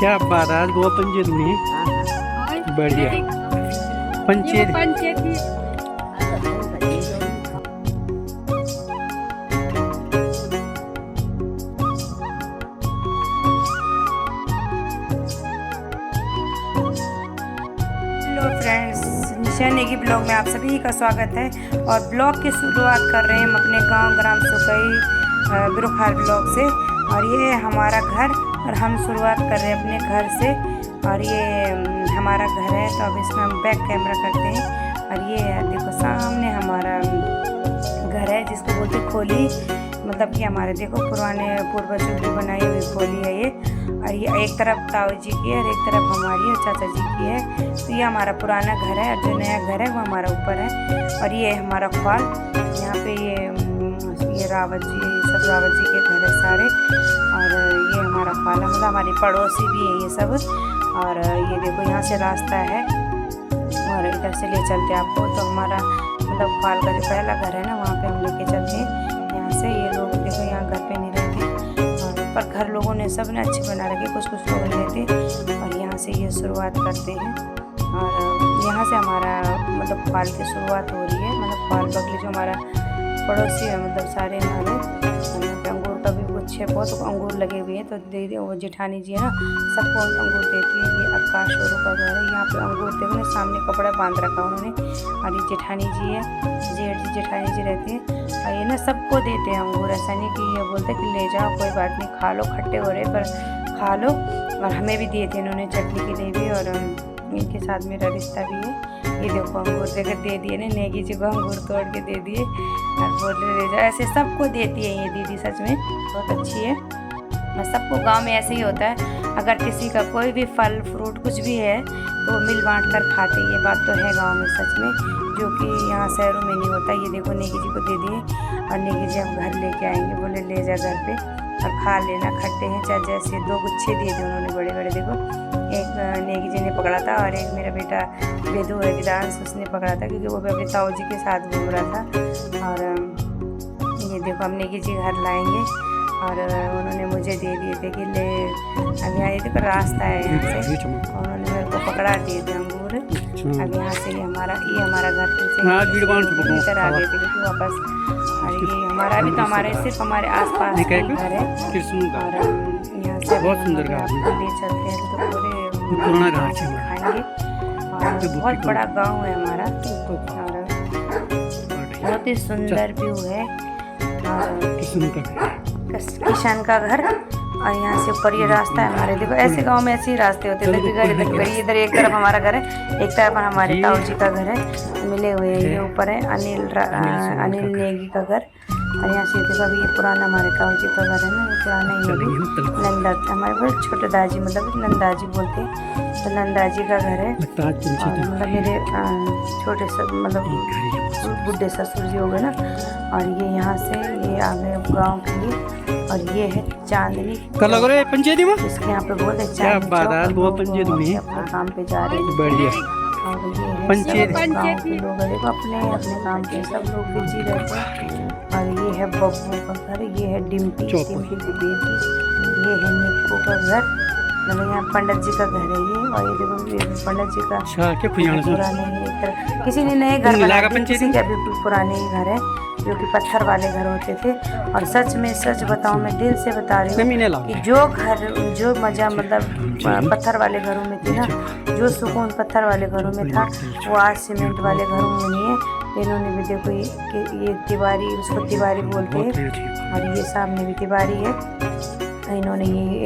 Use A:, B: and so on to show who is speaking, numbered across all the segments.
A: क्या बात है, आज वो पंचे हुई बढ़िया पंचे।
B: हेलो फ्रेंड्स, निशा नेगी ब्लॉग में आप सभी का स्वागत है। और ब्लॉग की शुरुआत कर रहे हैं हम अपने गांव ग्राम सुकई गुरुखार ब्लॉग से। और ये है हमारा घर और हम शुरुआत कर रहे हैं अपने घर से। और ये हमारा घर है, तो अब इसमें हम बैक कैमरा करते हैं। और ये है, देखो सामने हमारा घर है जिसको बोलते खोली, मतलब कि हमारे देखो पुराने पूर्वजों की बनाई हुई खोली है ये। और ये एक तरफ ताऊ जी की है और एक तरफ हमारी और चाचा जी की है। तो ये हमारा पुराना घर है और जो नया घर है वो हमारा ऊपर है। और ये हमारा ख्वाल, यहाँ पे ये रावत जी, ये सब रावत जी के घर है सारे। और ये हमारा ख्वाल है, मतलब हमारी पड़ोसी भी है ये सब। और ये देखो यहाँ से रास्ता है और इधर से ले चलते हैं आपको। तो हमारा मतलब ख्वाल का जो पहला घर है ना, वहाँ पे हम लेके चलते हैं यहाँ से। ये लोग देखो यहाँ घर पे नहीं रहते, पर घर लोगों ने सब ने अच्छे बना रखे, कुछ कुछ लोग रहते। और यहाँ से ये शुरुआत करते हैं और यहाँ से हमारा मतलब ख्वाल की शुरुआत हो रही है। मतलब ख्वाल बगली जो हमारा पड़ोसी है, मतलब सारे हमारे यहाँ पे अंगूर का भी कुछ है, बहुत अंगूर लगे हुए हैं। तो दे दे वो जेठानी जी है ना, सबको अंगूर देती है। ये आकाश औरों का घर है, यहाँ पे अंगूर देखो ना, सामने कपड़ा बांध रखा उन्होंने। और ये जेठानी जी है, जेठ जी जेठानी जी रहती है। और ये ना सबको देते हैं अंगूर, ऐसा नहीं कि ये बोलते कि ले जाओ कोई बात नहीं, खा लो, खट्टे हो रहे पर खा लो। और हमें भी दिए थे इन्होंने चटनी के लिए भी, और इनके साथ मेरा रिश्ता भी है। ये देखो अंगूर देकर दे दिए ने नेगी जी को, अंगूर तोड़ के दे दिए और बोल ले जाओ। ऐसे सबको देती है ये दीदी, सच में बहुत अच्छी है। और सबको गांव में ऐसे ही होता है, अगर किसी का कोई भी फल फ्रूट कुछ भी है तो मिल बांट कर खाते हैं। ये बात तो है गांव में सच में, जो कि यहाँ शहरों में नहीं होता। ये देखो नेगी जी को दे दिए और नेगी जी हम घर लेके आएंगे, बोले ले जा घर पे और खा लेना, खट्टे हैं चाहे जैसे। 2 गुच्छे दिए थे उन्होंने बड़े बड़े, देखो एक नेगी जी ने पकड़ा था और एक मेरा बेटा वेदू है विदांश, उसने पकड़ा था क्योंकि वो भी अपने ताऊ जी के साथ घूम रहा था। और ये देखो हम नेगी जी घर लाएंगे और उन्होंने मुझे दे दिए थे कि ले। अब यहाँ ये देखो रास्ता है यहाँ से, उन्होंने मेरे को पकड़ा दिए थे अंगूर। अब यहाँ से ये हमारा घर फिर से आ गए थे क्योंकि वापस। और ये हमारा भी तो हमारे सिर्फ हमारे आसपास ही घर है। और यहाँ से
A: बहुत सुंदर
B: ले चलते हैं तो पूरे खाएंगे। और बहुत बड़ा गांव है हमारा और बहुत ही सुंदर व्यू है। और किसान का घर, और यहाँ से ऊपर ये रास्ता है हमारे। देखो ऐसे गांव में ऐसे ही रास्ते होते हैं, इधर एक तरफ हमारा घर है, एक तरफ हमारे ताऊ जी का घर है, मिले हुए। ये ऊपर है अनिल नेगी का घर। और यहाँ से देखो अभी ये पुराना हमारे ताऊ जी का घर है ना, ये पुराना ही है। नंदा हमारे बहुत छोटे दाजी, मतलब नंदाजी बोलते हैं, तो नंदाजी का घर है। और मतलब मेरे छोटे मतलब बुढ़े ससुर जी हो गए ना। और ये यहाँ से ये आ गए गाँव के लिए। और ये है चांदनी इसके यहाँ पे बोलते हैं चांदनी, अपने काम पे जा रहे हैं।
A: बढ़िया
B: और ये है गाँव के लोग, देखो अपने अपने काम पे सब लोग बिजी रहते हैं। और ये है बब्बू का घर, ये है डिम्पी की बेटी, ये है निप्पू का घर, मतलब यहाँ पंडित जी का घर है ये। और ये देखो पंडित जी का पुराने किसी ने नए घर बनाए, किसी के अभी पुराने ही घर है जो कि पत्थर वाले घर होते थे। और सच में सच बताऊं, मैं दिल से बता रही हूँ कि जो मज़ा मतलब पत्थर वाले घरों में थी ना, जो सुकून पत्थर वाले घरों में था, वो आज सीमेंट वाले घरों में नहीं है। इन्होंने भी देखो ये तिवारी, उसको तिवारी बोलते हैं। और ये सामने भी तिवारी है। इन्होंने ये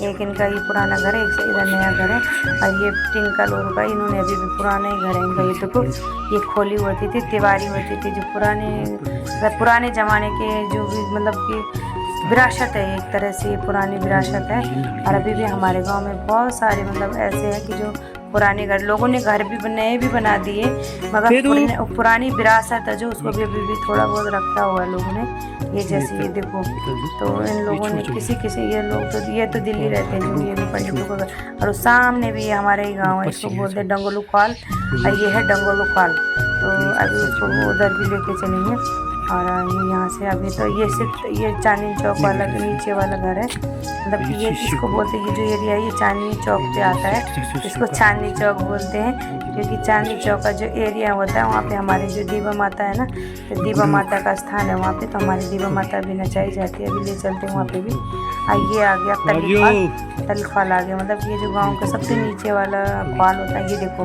B: एक इनका ये पुराना घर है, एक से इधर नया घर है। और ये टिंकल और का इन्होंने अभी भी पुराना ही घर है इनका। ये देखो ये खोली होती थी, तिवारी होती थी, जो पुराने ज़माने के जो भी मतलब कि विरासत है, एक तरह से पुरानी विरासत है। और अभी भी हमारे गांव में बहुत सारे मतलब ऐसे हैं कि जो पुराने घर, लोगों ने घर भी नए भी बना दिए, मगर पुरानी विरासत है जो उसको भी अभी भी थोड़ा बहुत रखा हुआ है लोगों ने। ये जैसे ये देखो, तो इन लोगों ने किसी ये लोग तो ये तो दिल्ली रहते हैं, जो ये भी पंडितों का घर। और सामने भी हमारे ही गाँव है, इसको बोलते हैं डंगोलू ख्वाल। और ये है डंगोलू ख्वाल, तो अभी उसको उधर भी लेके चलेंगे। और यहाँ से अभी तो ये सिर्फ ये चांदनी चौक वाला जो नीचे वाला घर है, मतलब कि ये इसको बोलते हैं, ये जो एरिया है ये चांदनी चौक पे आता है, इसको चांदनी चौक बोलते हैं। क्योंकि चांदनी चौक का जो एरिया होता है वहाँ पे हमारी जो दीवा माता है ना, तो दीवा माता का स्थान है वहाँ पे, तो हमारी दीवा माता भी नचाई जाती है। अभी ले चलते हैं वहाँ पे भी। ये आ गया तलिक फाल आ गया, मतलब ये जो गाँव का सबसे नीचे वाला फाल होता है। ये देखो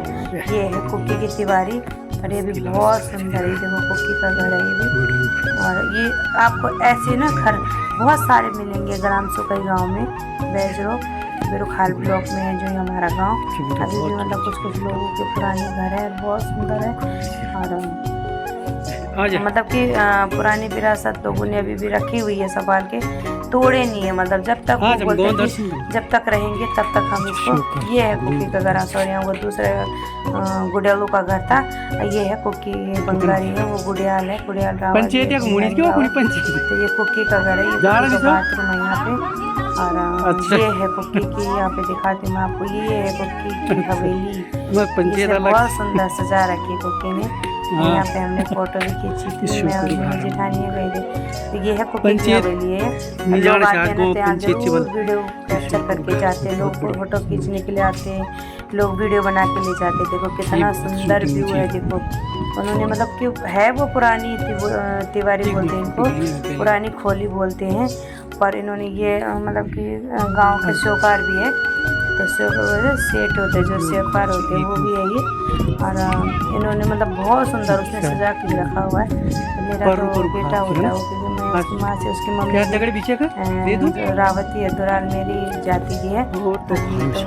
B: ये है कुक्की की तिवारी, और ये भी बहुत सुंदर है। देखो कुक्की का घर है ये भी। और ये आपको ऐसे ना घर बहुत सारे मिलेंगे ग्राम सुकई गांव में, बेजरो बिरुखाल ब्लॉक में है जो हमारा गांव। अभी भी मतलब कुछ लोगों के पुराने घर है, बहुत सुंदर है। और मतलब कि पुरानी विरासत लोगों ने अभी भी रखी हुई है, संभाल के तोड़े नहीं है। मतलब जब तक वो बोलते हैं जब तक रहेंगे तब तक हम इसको। ये है कुक्की का घर, सॉरी वो दूसरे गुड़ियालों का घर था। ये है कुक्की, ये बंगाली है, वो गुड़ियाल है, गुड़ियाल रावत। तो ये कुक्की का घर है, ये बाथरूम है यहाँ पे। और ये है कुक्की की, यहाँ पे दिखाती हूँ मैं आपको, ये है कुक्की की हवेली। बहुत सुंदर सजा रखी है कुक्की ने। यहाँ पे हमने फोटो भी खींची थी, मैं और मेरी जेठानी गई थी। तो ये है कुक्की की हवेली है। लोग आते हैं ना, यहाँ जरूर वीडियो कैप्चर करके जाते हैं, लोग फोटो खींचने के लिए आते हैं, लोग वीडियो बना के ले जाते हैं। देखो कितना सुंदर व्यू है। देखो उन्होंने मतलब कि है वो पुरानी तिवारी बोलते हैं इनको, पुरानी खोली बोलते हैं। पर इन्होंने ये मतलब कि गांव के शौकार भी है, तो सेठ होते जो शेफार होते हैं वो भी है ये। और इन्होंने मतलब बहुत सुंदर उसने सजा के रखा हुआ है। मेरा तो बेटा होता है वो, क्योंकि मैं उसकी माँ से, उसकी मम्मी रावती है, दुराल मेरी जाति की है, तो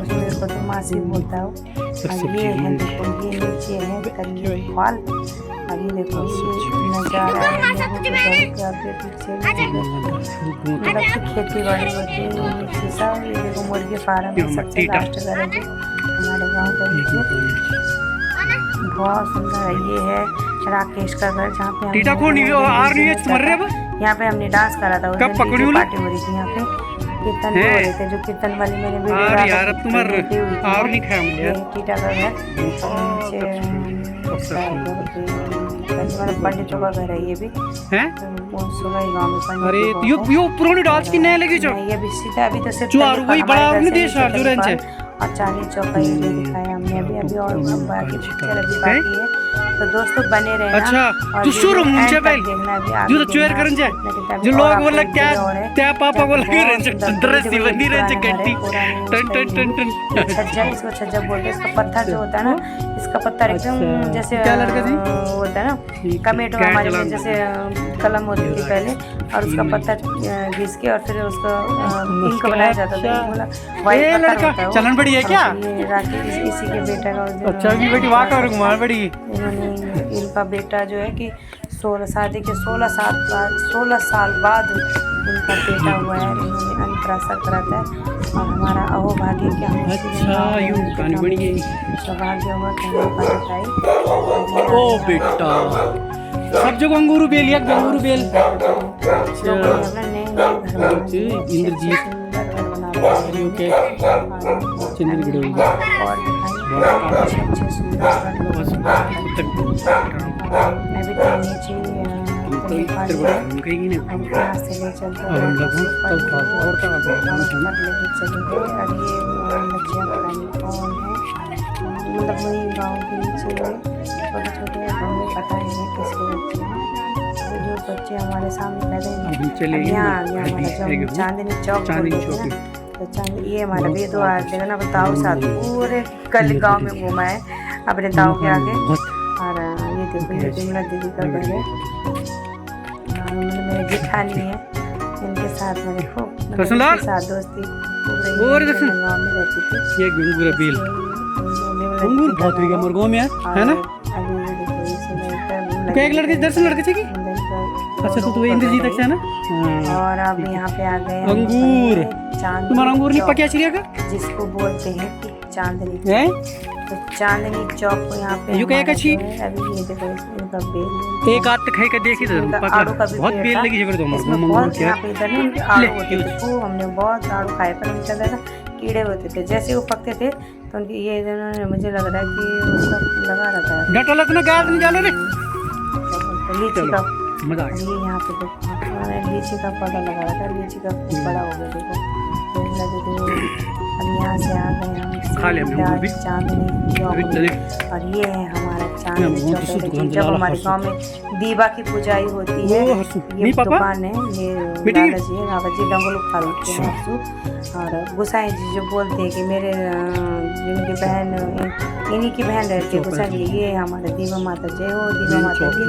B: मेरे को तो माँ से बोलता हूँ। और ये है देखो, ये नीचे है तलिक फाल, और ये देखो ये नजारा है पीछे, मतलब खेती बाड़ी होती है नीचे सब। ये देखो मुर्गी फार्म है, सबसे लास्ट घर है जो हमारे गाँव का नीचे, बहुत सुंदर है। ये है राकेश का घर, जहाँ पे यहाँ पे हमने डांस करा था, पार्टी हो रही थी यहाँ पे, कीर्तन हो रहे थे, जो कीर्तन वाली मैंने टीटा का घर, पंडितों का घर है ये भी है सुगई गाँव में।
A: अरे यो पुरानी डांस की नया लगी जो
B: ये भी सीधा अभी तो सिर्फ और चांदनी चौक का ये दिखाया हमने अभी और बाकी पिक्चर अभी बाकी है। तो दोस्तों बने रहना।
A: अच्छा तू शुरू मुझे पहले जो तो चेयर करन जाए जो लोग बोला क्या पापा को लग रहे हैं ड्रेस ही बनी रहे हैं गट्टी टन टन टन टन
B: छज्जा, इसको छज्जा बोलते हैं। इसका पत्थर जो होता है ना, इसका पत्थर एकदम जैसे होता है ना कमेटो हमारे में जैसे कलम होती थी पहले, और उसका पत्थर घिस के और फिर उसका इंक बनाया जाता था। वाइट पत्थर होता है।
A: चलन बड़ी है क्या?
B: ये राकेश इसी के बेटा का।
A: अच्छा की बेटी वाह कर घुमा बड़ी।
B: इनका बेटा जो है कि 16 साल बाद इनका बेटा हुआ है। इन्होंने अन्नप्राशन कराता है, और हमारा अहोभाग्य क्या है।
A: अच्छा यूं कहानी बन गई,
B: सौभाग्य हुआ कि हमारे पास आई।
A: ओ बेटा सब जगह अंगूर बेल, एक अंगूर बेल। इंद्रजीत ओके चंद्रगढ़
B: और मैं भी नीचे मतलब वही गाँव के नीचे छोटे छोटे हमें पता नहीं है किसके बच्चे हैं। जो बच्चे हमारे सामने पैदा यहाँ आ गया हमारा चांदनी चौक, तो चांदनी ये हमारा वेदो आ देखा ना, ताऊ साथ पूरे कल गाँव में घूमा है अपने ताऊ के आगे। और ये देखो ये बिमला दीदी का घर है, मेरे जेठानी है, इनके साथ मेरे खूब साथ दोस्ती गाँव में रहती थी।
A: ये अंगूर बेल अंगूर बहुत हुई मोर गाँव में है ना। क्या एक लड़के दर्शन लड़के थे की? अच्छा तो इंद्रजीत है ना।
B: और अब यहाँ पे आ गए
A: अंगूर। तुम्हारा अंगूर नहीं पकिया चिड़िया का,
B: जिसको बोलते हैं कि चांदनी है। तो चांदनी चौक को यहाँ पे
A: यू क्या कछी
B: अभी ये देखो इनका बेल
A: एक आध खाई का देखी तो बहुत बेल लगी जबर। तो
B: यहाँ पे इधर ना आड़ू होते थे, तो हमने बहुत आड़ू खाए, पर उनके अंदर ना कीड़े होते थे। जैसे वो पकते थे तो उनकी ये मुझे लग रहा है कि उसका लगा रहता है
A: डटो लगना गाय नहीं जाने रे
B: लीची का
A: मजा आ
B: और
A: गया।
B: ये यहाँ पे देखो मैंने लीची का पौधा लगा रखा है, लीची का फूल बड़ा हो गया देखो, पेड़ लगे थे। अब यहाँ से आ गए हम
A: खा लिया हमने अंगूर भी।
B: चांदनी चौक
A: अभी
B: में।
A: चले।
B: और ये है हमारा चांदनी
A: मैं
B: चौक
A: बहुत
B: है।
A: दुकान
B: जब
A: चला
B: हमारे
A: हर्षू।
B: गांव में दीवा की पुजाई होती है,
A: ओ, हर्षू।
B: ये
A: नहीं पापा?
B: दुकान है, ये
A: बेटी?
B: दादा जी है, बाबा जी डंगोलू खा लेते हैं हर्षू। और गुसाई जी जो बोलते हैं कि मेरे जिनकी बहन इन्हीं की बहन रहती है गुसाई जी, ये हमारे दीवा माता जय हो दीवा माता जी।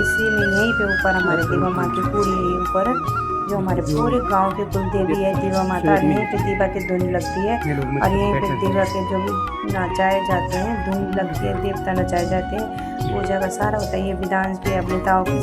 B: इसी में यहीं पे ऊपर हमारे दीवा माँ की पूरी ऊपर जो हमारे पूरे गांव के कुल देवी है दीवा माता, और यहीं पे दीवा की धुन लगती है। और यहीं पे दीवा के जो भी नचाए जाते हैं धुन लगती है, देवता नचाए जाते हैं, पूजा का सारा होता है। ये विधान पे अभिनेताओं की